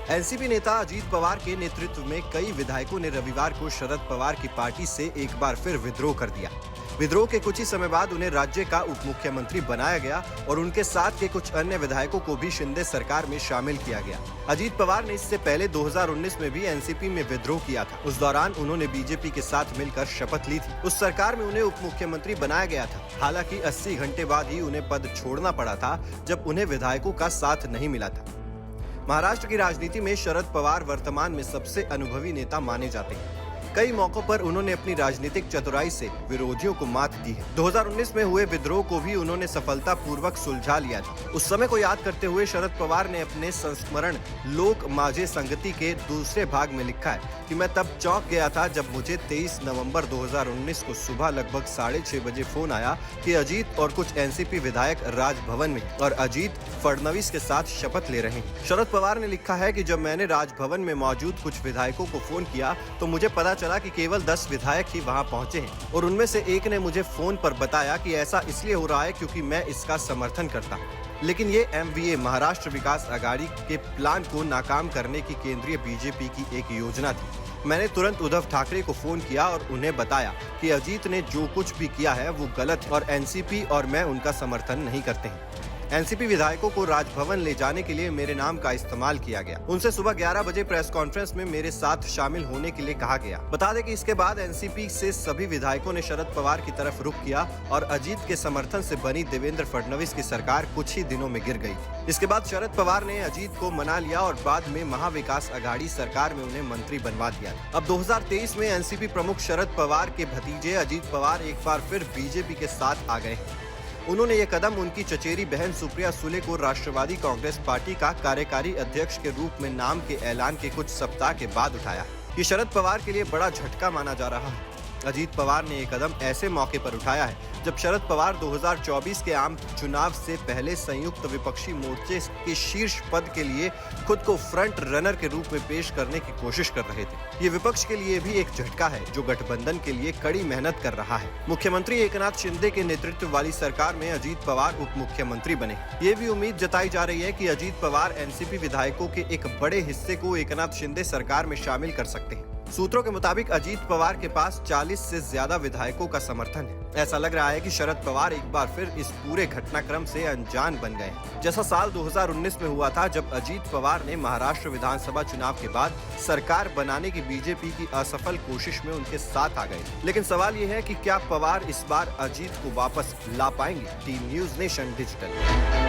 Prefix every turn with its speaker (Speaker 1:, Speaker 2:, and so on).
Speaker 1: NCP नेता अजीत पवार के नेतृत्व में कई विधायकों ने रविवार को शरद पवार की पार्टी से एक बार फिर विद्रोह कर दिया। विद्रोह के कुछ ही समय बाद उन्हें राज्य का उप मुख्यमंत्री बनाया गया और उनके साथ के कुछ अन्य विधायकों को भी शिंदे सरकार में शामिल किया गया। अजीत पवार ने इससे पहले 2019 में भी एनसीपी में विद्रोह किया था। उस दौरान उन्होंने बीजेपी के साथ मिलकर शपथ ली थी। उस सरकार में उन्हें उप मुख्यमंत्री बनाया गया था। हालांकि 80 घंटे बाद ही उन्हें पद छोड़ना पड़ा था, जब उन्हें विधायकों का साथ नहीं मिला था। महाराष्ट्र की राजनीति में शरद पवार वर्तमान में सबसे अनुभवी नेता माने जाते हैं। कई मौकों पर उन्होंने अपनी राजनीतिक चतुराई से विरोधियों को मात दी है। 2019 में हुए विद्रोह को भी उन्होंने सफलतापूर्वक सुलझा लिया था। उस समय को याद करते हुए शरद पवार ने अपने संस्मरण लोक माझे संगति के दूसरे भाग में लिखा है कि मैं तब चौंक गया था जब मुझे 23 नवंबर 2019 को सुबह लगभग 6:30 बजे फोन आया कि अजीत और कुछ एनसीपी विधायक राजभवन में और अजीत फडणवीस के साथ शपथ ले रहे हैं। शरद पवार ने लिखा है कि जब मैंने राजभवन में मौजूद कुछ विधायकों को फोन किया तो मुझे पता चला कि केवल 10 विधायक ही वहां पहुंचे हैं और उनमें से एक ने मुझे फोन पर बताया कि ऐसा इसलिए हो रहा है क्योंकि मैं इसका समर्थन करता हूं। लेकिन ये एमवीए महाराष्ट्र विकास आघाड़ी के प्लान को नाकाम करने की केंद्रीय बीजेपी की एक योजना थी। मैंने तुरंत उद्धव ठाकरे को फोन किया और उन्हें बताया कि अजीत ने जो कुछ भी किया है वो गलत है और एनसीपी और मैं उनका समर्थन नहीं करते हैं। एनसीपी विधायकों को राजभवन ले जाने के लिए मेरे नाम का इस्तेमाल किया गया। उनसे सुबह 11 बजे प्रेस कॉन्फ्रेंस में मेरे साथ शामिल होने के लिए कहा गया। बता दें कि इसके बाद एनसीपी से सभी विधायकों ने शरद पवार की तरफ रुख किया और अजीत के समर्थन से बनी देवेंद्र फडणवीस की सरकार कुछ ही दिनों में गिर गई थी। इसके बाद शरद पवार ने अजीत को मना लिया और बाद में महाविकास आघाड़ी सरकार में उन्हें मंत्री बनवा दिया। अब 2023 में एनसीपी प्रमुख शरद पवार के भतीजे अजीत पवार एक बार फिर बीजेपी के साथ आ गए हैं। उन्होंने ये कदम उनकी चचेरी बहन सुप्रिया सुले को राष्ट्रवादी कांग्रेस पार्टी का कार्यकारी अध्यक्ष के रूप में नाम के ऐलान के कुछ सप्ताह के बाद उठाया। ये शरद पवार के लिए बड़ा झटका माना जा रहा है। अजीत पवार ने ये कदम ऐसे मौके पर उठाया है जब शरद पवार 2024 के आम चुनाव से पहले संयुक्त विपक्षी मोर्चे के शीर्ष पद के लिए खुद को फ्रंट रनर के रूप में पेश करने की कोशिश कर रहे थे। ये विपक्ष के लिए भी एक झटका है जो गठबंधन के लिए कड़ी मेहनत कर रहा है। मुख्यमंत्री एकनाथ शिंदे के नेतृत्व वाली सरकार में अजीत पवार उप मुख्यमंत्री बने। ये भी उम्मीद जताई जा रही है कि अजीत पवार एनसीपी विधायकों के एक बड़े हिस्से को एकनाथ शिंदे सरकार में शामिल कर सकते हैं। सूत्रों के मुताबिक अजीत पवार के पास 40 से ज्यादा विधायकों का समर्थन है। ऐसा लग रहा है कि शरद पवार एक बार फिर इस पूरे घटनाक्रम से अनजान बन गए, जैसा साल 2019 में हुआ था जब अजीत पवार ने महाराष्ट्र विधानसभा चुनाव के बाद सरकार बनाने की बीजेपी की असफल कोशिश में उनके साथ आ गए। लेकिन सवाल ये है कि क्या पवार इस बार अजीत को वापस ला पाएंगे? Team news nation digital.